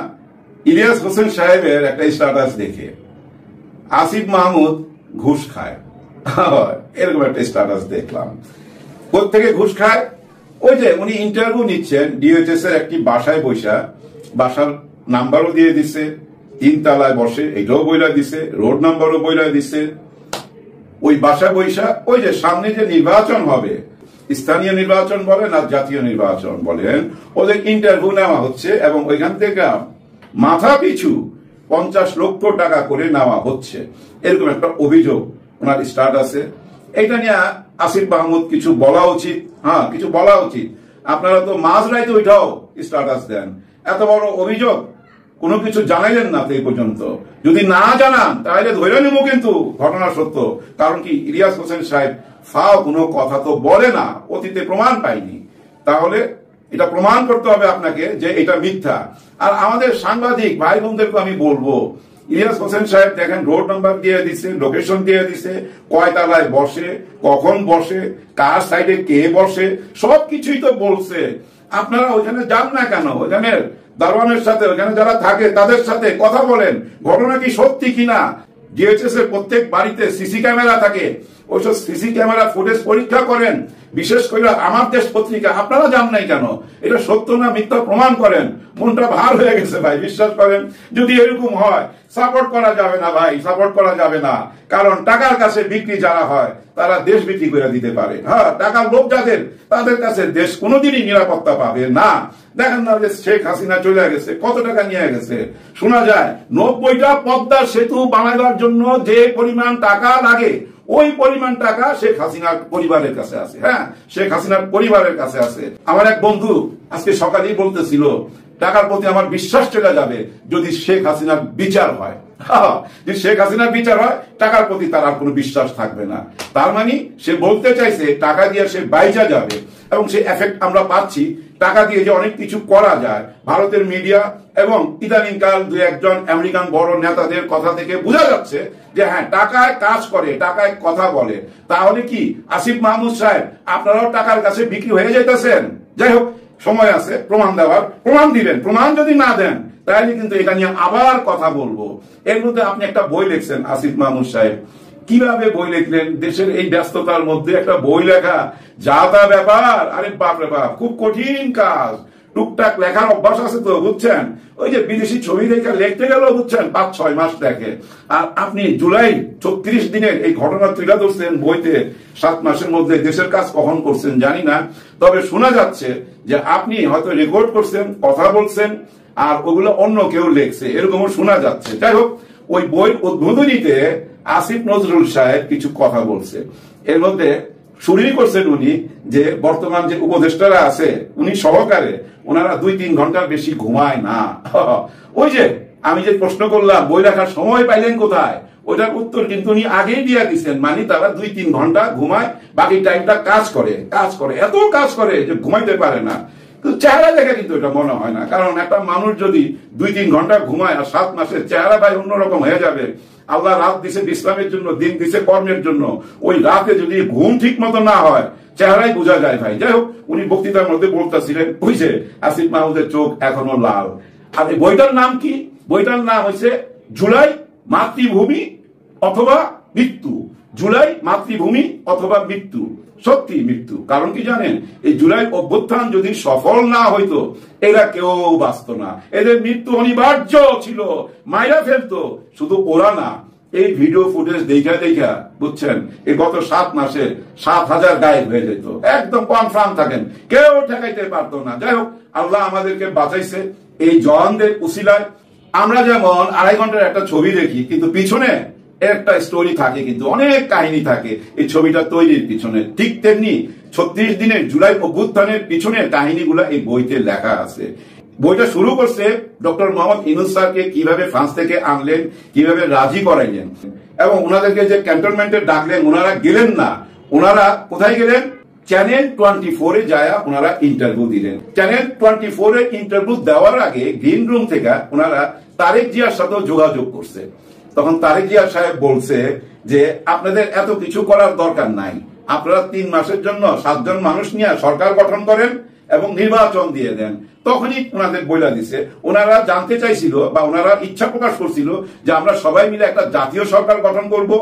ইলিয়াস হোসেন সাহেবের একটা স্ট্যাটাস দেখে আসিফ মাহমুদ ঘুষ খায়, এরকম একটা স্ট্যাটাস দেখলাম। কোত্থেকে ঘুষ খায়? ওই যে উনি ইন্টারভিউ নিচ্ছেন ডিওএইচএস এর একটি বাসায় বসা, বাসার নাম্বারও দিয়ে দিছে, 3 তলায় বসে, এটাও বইলা দিছে, রোড নাম্বারও বইলা দিছে। ওই বাসায় বৈশা, ওই যে সামনে যে নির্বাচন হবে, স্থানীয় নির্বাচন বলেন আর জাতীয় নির্বাচন বলেন, ওদের ইন্টারভিউ নেওয়া হচ্ছে এবং ওইখান থেকে মাথা পিছু 50 লক্ষ টাকা করে নেওয়া হচ্ছে, এরকম একটা অভিযোগ ওনার স্ট্যাটাসে। এইটা নিয়ে আসিফ মাহমুদ কিছু বলা উচিত, হ্যাঁ কিছু বলা উচিত। আপনারা তো মাঝরাইতে ওইটাও স্ট্যাটাস দেন, এত বড় অভিযোগ কোনো কিছু জানাইলেন না তো এই পর্যন্ত। যদি না জানান তাহলে ধরে নেব কিন্তু ঘটনা সত্য। কারণ কি ইলিয়াস হোসেন সাহেব ফাও কোনো কথা তো বলে না, অতীতে প্রমাণ পাইনি। তাহলে এটা প্রমাণ করতে হবে আপনাকে যে এটা মিথ্যা। আর আমাদের সাংবাদিক ভাই বোনদেরকে আমি বলবো, ইলিয়াস হোসেন সাহেব দেখেন রোড নাম্বার দিয়ে দিছে, লোকেশন দিয়ে দিছে, কয় তালায় বসে, কখন বসে, কার সাইডে কে বসে, সবকিছুই তো বলছে। আপনারা ওইখানে যান না কেন? ওইখানে দারোয়ানের সাথে, ওইখানে যারা থাকে তাদের সাথে কথা বলেন, ঘটনা কি সত্যি কিনা। ডিএচএস এর প্রত্যেক বাড়িতে সিসি ক্যামেরা থাকে, ওইসব সিসি ক্যামেরা ফুটেজ পরীক্ষা করেন। বিশেষ করে আমার দেশ পত্রিকা, আপনারা জান নাই কেন? এটা সত্য না মিথ্যা প্রমাণ করেন। মনটা ভার হয়ে গেছে ভাই, বিশ্বাস করেন। যদি এরকম হয় সাপোর্ট করা যাবে না ভাই, সাপোর্ট করা যাবে না। কারণ টাকার কাছে বিক্রি যারা হয় তারা দেশ বিক্রি করে দিতে পারে। হ্যাঁ, টাকার লোভ যাদের, তাদের কাছে দেশ কোনোদিনই নিরাপত্তা পাবে না। দেখেন না যে শেখ হাসিনা চলে গেছে, কত টাকা নিয়ে গেছে। শোনা যায় 90টা পদ্মা সেতু বানাবার জন্য যে পরিমাণ টাকা লাগে, ওই পরিমাণ টাকা শেখ হাসিনার পরিবারের কাছে আছে। হ্যাঁ, শেখ হাসিনার পরিবারের কাছে আছে। আমার এক বন্ধু আজকে সকালেই বলতেছিল, টাকার প্রতি আমার বিশ্বাস চলে যাবে যদি শেখ হাসিনার বিচার হয়। যদি শেখ হাসিনার বিচার হয়, টাকার প্রতি তার আর কোনো বিশ্বাস থাকবে না। তার মানে সে বলতে চাইছে টাকা দিয়ে সে বাইজা যাবে, এবং সে এফেক্ট আমরা পাচ্ছি। টাকা দিয়ে যে অনেক কিছু করা যায়, ভারতের মিডিয়া এবং ইদানিংকাল দু একজন আমেরিকান বড় নেতাদের কথা থেকে বোঝা যাচ্ছে যে হ্যাঁ, টাকায় কাজ করে, টাকায় কথা বলে। তাহলে কি আসিফ মাহমুদ সাহেব আপনারাও টাকার কাছে বিক্রি হয়ে যাইতেছেন? যাই হোক, সময় আছে প্রমাণ দেওয়ার, প্রমাণ দিবেন। প্রমাণ যদি না দেন তাহলে কিন্তু এটা নিয়ে আবার কথা বলবো। এর মধ্যে আপনি একটা বই লিখছেন আসিফ মাহমুদ সাহেব, কিভাবে বই লিখলেন? দেশের এই ব্যস্ততার মধ্যে একটা বই লেখা যা তা ব্যাপার? আরে বাপরে বাপ, খুব কঠিন কাজ। টুকটাক লেখার অভ্যাস আছে তো, বুঝছেন? ওই যে বিদেশি ছবি দেখে লিখতে গেল, বুঝছেন, 5-6 মাস দেখে। আর আপনি জুলাই 34 দিনের এই ঘটনা তুলে ধরছেন বইতে। 7 মাসের মধ্যে দেশের কাজ কখন করছেন জানি না, তবে শোনা যাচ্ছে যে আপনি হয়তো রেকর্ড করছেন, কথা বলছেন, আর ওগুলো অন্য কেউ লিখছে, এরকমও শোনা যাচ্ছে। যাই হোক, ওই বই উদ্বোধনীতে আসিফ নজরুল সাহেব কিছু কথা বলছে। এর মধ্যে শুরুই করছেন উনি যে বর্তমান যে উপদেষ্টারা আছে উনি সহকারে, ওনারা 2-3 ঘন্টার বেশি ঘুমায় না। ওই যে আমি যে প্রশ্ন করলাম বই লেখার সময় পাইলেন কোথায়, ওটার উত্তর কিন্তু উনি আগেই দিয়ে দিচ্ছেন। মানে তারা 2-3 ঘন্টা ঘুমায়, বাকি টাইমটা কাজ করে। এত কাজ করে যে ঘুমাইতে পারে না। চেহারা দেখে কিন্তু এটা মনে হয় না, কারণ একটা মানুষ যদি 2-3 ঘন্টা ঘুমায় আর 7 মাসের চেহারা ভাই অন্যরকম হয়ে যাবে। আল্লাহ রাত দিছে বিশ্রামের জন্য, দিন দিছে কর্মের জন্য। ওই রাতে যদি ঘুম ঠিক মতো না হয়, চেহারাই বোঝা যায় ভাই। যাই হোক, উনি বক্তৃতার মধ্যে বলতেছিলেন ওই যে আসিফ মাহমুদের চোখ এখনো লাল। আর এই বইটার নাম কি? বইটার নাম হচ্ছে জুলাই মাতৃভূমি অথবা মৃত্যু। জুলাই মাতৃভূমি অথবা মৃত্যু, সত্যি মৃত্যু। কারণ কি জানেন, এই জুলাই অভ্যুত্থান যদি সফল না হইতো এরা কেউ বাঁচত না। এদের মৃত্যু অনিবার্য ছিল, মাইরা ফেলতো। শুধু ওরা না, এই ভিডিও ফুটেজ দেখা দেখা, বুঝছেন, এই গত 7 মাসে 7,000 গায়েব হয়ে যেত। একদম কনফার্ম থাকেন, কেউ ঠেকাইতে পারতো না। যাই হোক, আল্লাহ আমাদেরকে বাঁচাইছে এই জওয়ানদের উসিলায়। আমরা যেমন 2.5 ঘন্টার একটা ছবি দেখি, কিন্তু পিছনে একটা স্টোরি থাকে, কিন্তু অনেক কাহিনী থাকে এই ছবিটা তৈরির পিছনে। ঠিক তেমনি 36 দিনের জুলাই অভ্যুত্থানের পিছনের কাহিনীগুলো এই বইতে লেখা আছে। বইটা শুরু করছে ডক্টর মোহাম্মদ ইউনূস স্যারকে কিভাবে ফ্রান্স থেকে আনলেন, কিভাবে রাজি করাইলেন, এবং ওনাদেরকে যে ক্যান্টনমেন্টে ডাকলেন ওনারা গেলেন না। ওনারা কোথায় গেলেন? চ্যানেল 24 এ যায় ওনারা ইন্টারভিউ দিলেন। চ্যানেল 24 এ ইন্টারভিউ দেওয়ার আগে গ্রিন রুম থেকে ওনারা তারেক জিয়ার সাথে যোগাযোগ করছে। তখন তারেক জিয়া সাহেব বলছে যে আপনাদের এত কিছু করার দরকার নাই, আপনারা 3 মাসের জন্য 7 জন মানুষ নিয়ে সরকার গঠন করেন এবং নির্বাচন দিয়ে দেন। তখনই ওনাদের বইলা দিছে। ওনারা জানতে চাইছিল বা ওনারা ইচ্ছা প্রকাশ করছিল যে আমরা সবাই মিলে একটা জাতীয় সরকার গঠন করব।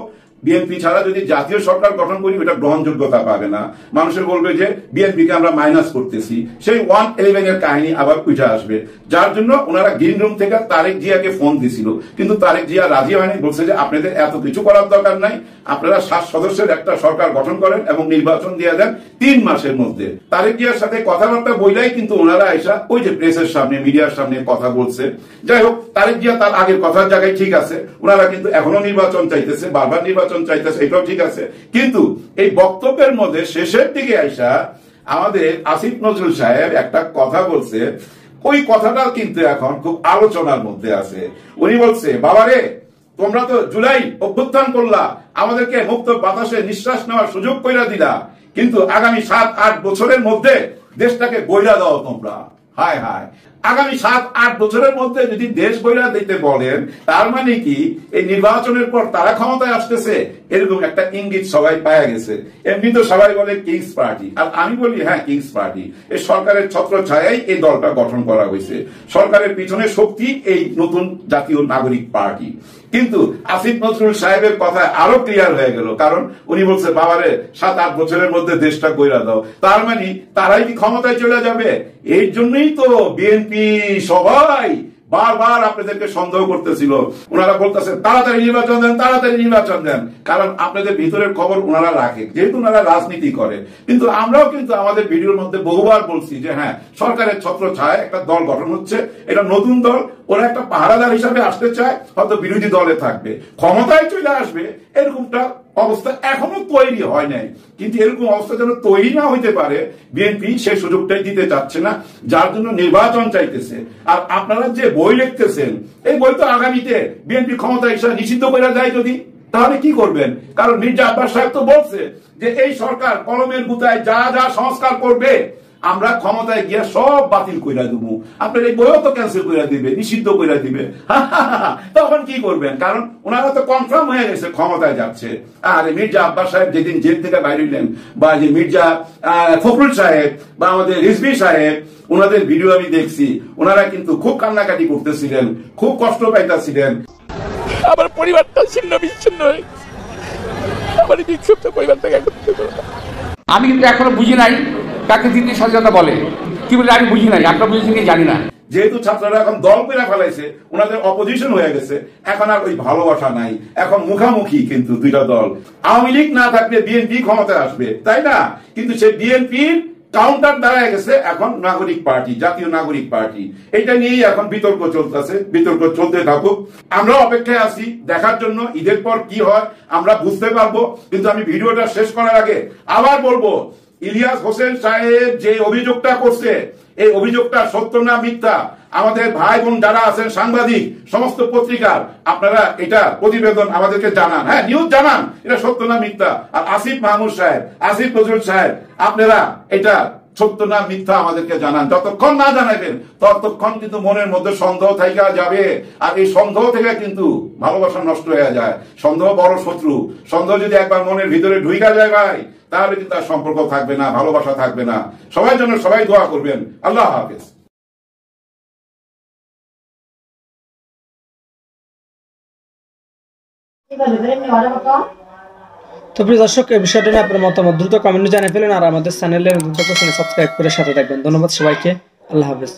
বিএনপি ছাড়া যদি জাতীয় সরকার গঠন করি ওটা গ্রহণযোগ্যতা পাবে না, মানুষের বলবে যে বিএনপিকে আমরা মাইনাস করতেছি। সেই 111 এর কাহিনী আবার উঠে আসবে। যার জন্য ওনারা গ্রিন রুম থেকে তারেক জিয়াকে ফোন দিছিল, কিন্তু তারেক জিয়া রাজি হয়নি। বলছে যে আপনাদের এত কিছু করার দরকার নাই, আপনারা 7 সদস্যের একটা সরকার গঠন করেন এবং নির্বাচন দিয়ে দেন 3 মাসের মধ্যে। তারেক জিয়ার সাথে কথাবার্তা বইলাই কিন্তু ওনারা এসা ওই যে প্রেসের সামনে, মিডিয়ার সামনে কথা বলছে। যাই হোক, তারেক জিয়া তার আগের কথার জায়গায় ঠিক আছে, ওনারা কিন্তু এখনো নির্বাচন চাইতেছে, বারবার নির্বাচন নির্বাচন চাইতেছে, এটাও ঠিক আছে, কিন্তু এই বক্তব্যের মধ্যে শেষের দিকে আইসা আমাদের আসিফ নজরুল সাহেব একটা কথা বলছে, ওই কথাটা কিন্তু এখন খুব আলোচনার মধ্যে আছে। উনি বলছে, বাবারে তোমরা তো জুলাই অভ্যুত্থান করলা, আমাদেরকে মুক্ত বাতাসে নিঃশ্বাস নেওয়ার সুযোগ কইরা দিলা, কিন্তু আগামী 7-8 বছরের মধ্যে দেশটাকে বইরা দাও তোমরা। হায় হায়, আগামী 7-8 বছরের মধ্যে যদি দেশ বইরা দিতে বলেন, তার মানে কি এই নির্বাচনের পর তারা ক্ষমতায় আসতেছে, এরকম একটা ইঙ্গিত সবাই পাওয়া গেছে। এমনি তো সবাই বলে কিংস পার্টি, আর আমি বলি হ্যাঁ কিংস পার্টি। এই সরকারের ছত্র ছায়াই এই দলটা গঠন করা হয়েছে, সরকারের পিছনে শক্তি এই নতুন জাতীয় নাগরিক পার্টি। কিন্তু আসিফ নজরুল সাহেবের কথা আরো ক্লিয়ার হয়ে গেল, কারণ উনি বলছে বাবারে 7-8 বছরের মধ্যে দেশটা কইরা দাও, তার মানে তারাই কি ক্ষমতায় চলে যাবে? এই জন্যই তো বিএনপি সবাই বারবার আপনাদেরকে সন্দেহ করতেছিল। ওনারা বলতেছে তাড়াতাড়ি নির্বাচন দেন, তাড়াতাড়ি নির্বাচন দেন, কারণ আপনাদের ভিতরের খবর ওনারা রাখে, যেহেতু ওনারা রাজনীতি করে। কিন্তু আমরাও কিন্তু আমাদের ভিডিওর মধ্যে বহুবার বলছি যে হ্যাঁ, সরকারের ছত্র ছায় একটা দল গঠন হচ্ছে, এটা নতুন দল, ওরা একটা পাহারাদার হিসাবে আসতে চায়, হয়তো বিরোধী দলে থাকবে, ক্ষমতায় চলে আসবে, এরকমটা অবস্থা এখনো তৈরি হয় নাই। কিন্তু এরকম অবস্থা যেন তৈরি না হইতে পারে, বিএনপি সেই সুযোগটাই দিতে চাচ্ছে না, যার জন্য নির্বাচন চাইতেছে। আর আপনারা যে বই লিখতেছেন, এই বই তো আগামীতে বিএনপি ক্ষমতা হিসাবে নিষিদ্ধ করা যায় যদি, তাহলে কি করবেন? কারণ মির্জা আব্বাস সাহেব তো বলছে যে এই সরকার কলমের গুতায় যা যা সংস্কার করবে আমরা ক্ষমতায় গিয়ে সব বাতিল কইরা দেব, আপনার এই বইও তো ক্যান্সেল কইরা দিবে, নিষিদ্ধ কইরা দিবে। তখন কি করবেন? কারণ ওনারা তো কনফার্ম হয়ে গেছে ক্ষমতায় যাচ্ছে। আর মির্জা আব্বাস সাহেব যেদিন জেল থেকে বাইরে হইলেন, বা যে মির্জা ফখরুল সাহেব বা আমাদের রিজভী সাহেব, ওনাদের ভিডিও আমি দেখছি, ওনারা কিন্তু খুব কান্নাকাটি করতেছিলেন, খুব কষ্ট পাইতেছিলেন। আমার পরিবারটা ছিন্ন বিচ্ছিন্ন হয়ে আমার বিক্ষিপ্ত পরিবার থেকে একত্রিত। আমি কিন্তু এখনো বুঝি নাই কাকে দ্বিতীয় স্বাধীনতা বলে, কি বলে আমি বুঝি নাই, আপনারা বুঝেছেন কি জানি না। যেহেতু ছাত্ররা এখন দল করে ফেলাইছে, ওনাদের অপোজিশন হয়ে গেছে, এখন আর ওই ভালোবাসা নাই, এখন মুখামুখি কিন্তু দুইটা দল। আওয়ামী লীগ না থাকলে বিএনপি ক্ষমতায় আসবে, তাই না? কিন্তু সেই বিএনপির কাউন্টার দাঁড়ায় গেছে এখন নাগরিক পার্টি, জাতীয় নাগরিক পার্টি। এটা নিয়েই এখন বিতর্ক চলতেছে, বিতর্ক চলতে থাকুক, আমরা অপেক্ষায় আছি দেখার জন্য ঈদের পর কি হয় আমরা বুঝতে পারবো। কিন্তু আমি ভিডিওটা শেষ করার আগে আবার বলবো, ইলিয়াস হোসেন সাহেব যে অভিযোগটা করছে, এই অভিযোগটা সত্য না মিথ্যা, আমাদের ভাই বোন যারা আছেন সাংবাদিক, সমস্ত পত্রিকার, আপনারা এটা প্রতিবেদন আমাদেরকে জানান, হ্যাঁ নিউজ জানান, এটা সত্য না মিথ্যা। আর আসিফ মাহমুদ সাহেব, আসিফ নজরুল সাহেব, আপনারা এটা সত্য না মিথ্যা আমাদেরকে জানান। যতক্ষণ না জানাবেন ততক্ষণ কিন্তু মনের মধ্যে সন্দেহ থাইকা যাবে, আর এই সন্দেহ থেকে কিন্তু ভালোবাসা নষ্ট হয়ে যায়। সন্দেহ বড় শত্রু, সন্দেহ যদি একবার মনের ভিতরে ঢুইকা যায় ভাই, তাহলে কিন্তু আর সম্পর্ক থাকবে না, ভালোবাসা থাকবে না। সবার জন্য সবাই দোয়া করবেন। আল্লাহ হাফেজ। তো প্রিয় দর্শক, এই বিষয়টা নিয়ে আপনার মতামত দ্রুত কমেন্টে জানিয়ে ফেলেন, আর আমাদের চ্যানেলের দ্রুত সাবস্ক্রাইব করে সাথে থাকবেন। ধন্যবাদ সবাইকে, আল্লাহ হাফেজ।